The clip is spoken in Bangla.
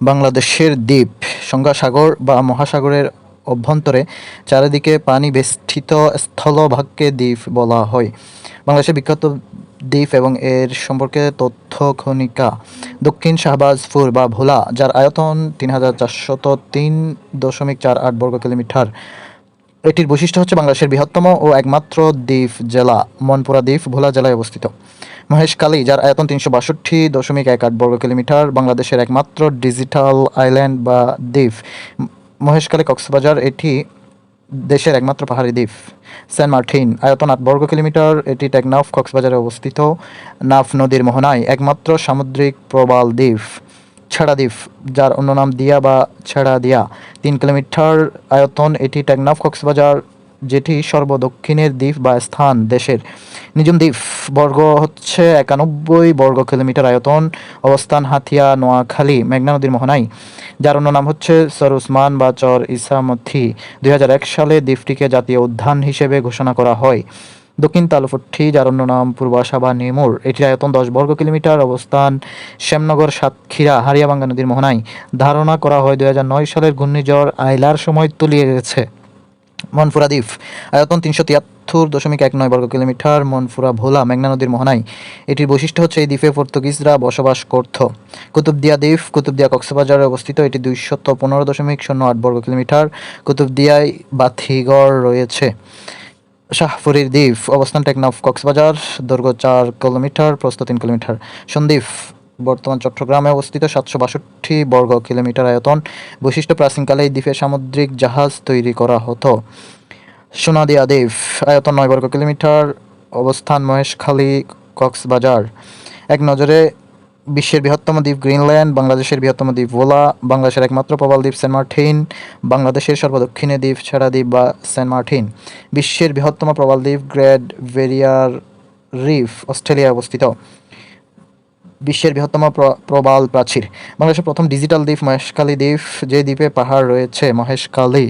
বাংলাদেশের দ্বীপ সংজ্ঞা সাগর বা মহাসাগরের অভ্যন্তরে চারিদিকে পানি বেষ্টিত স্থলভাগকে দ্বীপ বলা হয়। বাংলাদেশের বিখ্যাত দ্বীপ এবং এর সম্পর্কে তথ্য খনিকা: দক্ষিণ শাহবাজপুর বা ভোলা, যার আয়তন ৩,৪০৩.৪৮ বর্গ কিলোমিটার। এটির বৈশিষ্ট্য হচ্ছে বাংলাদেশের বৃহত্তম ও একমাত্র দ্বীপ জেলা। মনপুরা দ্বীপ ভোলা জেলায় অবস্থিত। মহেশখালী, যার আয়তন ৩৬২.১৮ বর্গ কিলোমিটার, বাংলাদেশের একমাত্র ডিজিটাল আইল্যান্ড বা দ্বীপ। মহেশখালী কক্সবাজার, এটি দেশের একমাত্র পাহাড়ি দ্বীপ। সেন্ট মার্টিন, আয়তন ৮ বর্গ কিলোমিটার, এটি টেকনাফ কক্সবাজারে অবস্থিত। নাফ নদীর মোহনায়, একমাত্র সামুদ্রিক প্রবাল দ্বীপ। ছেড়া দ্বীপ, যার অন্য নাম দিয়া বা ছেড়া দিয়া, ৩ কিলোমিটার আয়তন, এটি টেকনাফ কক্সবাজার, যেটি সর্বদক্ষিণের দ্বীপ বা স্থান দেশের। নিজুম দ্বীপ বর্গ হচ্ছে ৯১ বর্গ কিলোমিটার আয়তন, অবস্থান হাতিয়া, নোয়াখালী, মেঘনা নদীর মোহনায়, যার অন্য নাম হচ্ছে চর উসমান বা চর ইসামতি। ২০০১ সালে দ্বীপটিকে জাতীয় উদ্যান হিসেবে ঘোষণা করা হয়। দক্ষিণ তালুফুট্টি, যার অন্য নাম পূর্বাশা বা নিমুর, এটির আয়তন ১০ বর্গ কিলোমিটার, অবস্থান শ্যামনগর, সাতক্ষীরা, হারিয়াবাঙ্গা নদীর মোহনায়। ধারণা করা হয় ২০০৯ সালের ঘূর্ণিঝড় আইলার সময় তলিয়ে গেছে। মনপুরা দ্বীপ, আয়তন ৩৭৩.১৯ বর্গ কিলোমিটার, মনপুরা ভোলা, মেঘনা নদীর মোহনায়। এটির বৈশিষ্ট্য হচ্ছে এই দ্বীপে পর্তুগিজরা বসবাস করত। কুতুবদিয়া দ্বীপ, কুতুবদিয়া কক্সবাজারে অবস্থিত, এটি ২১৫.০৮ বর্গ কিলোমিটার। কুতুবদিয়ায় বাতিঘর রয়েছে। শাহপুরীর দ্বীপ, অবস্থান টেকনাফ কক্সবাজার, দৈর্ঘ্য ৪ কিলোমিটার, প্রস্থ ৩ কিলোমিটার। সন্দ্বীপ, বর্তমান চট্টগ্রামে অবস্থিত, ৭৬২ বর্গ কিলোমিটার আয়তন। বৈশিষ্ট্য: প্রাচীনকালে এই দ্বীপে সামুদ্রিক জাহাজ তৈরি করা হতো। সোনাদিয়া দ্বীপ, আয়তন ৯ বর্গ কিলোমিটার, অবস্থান মহেশখালী, কক্সবাজার। এক নজরে বিশ্বের বৃহত্তম দ্বীপ গ্রিনল্যান্ড, বাংলাদেশের বৃহত্তম দ্বীপ ভোলা, বাংলাদেশের একমাত্র প্রবাল দ্বীপ সেন্ট মার্টিন, বাংলাদেশের সর্বদক্ষিণে দ্বীপ ছেড়া দ্বীপ বা সেন্ট মার্টিন। বিশ্বের বৃহত্তম প্রবাল দ্বীপ গ্রেট ব্যারিয়ার রিফ, অস্ট্রেলিয়ায় অবস্থিত। বিশ্বের বৃহত্তম প্রবাল প্রাচীর। বাংলাদেশের প্রথম ডিজিটাল দ্বীপ মহেশখালী দ্বীপ, যে দ্বীপে পাহাড় রয়েছে। মহেশখালী।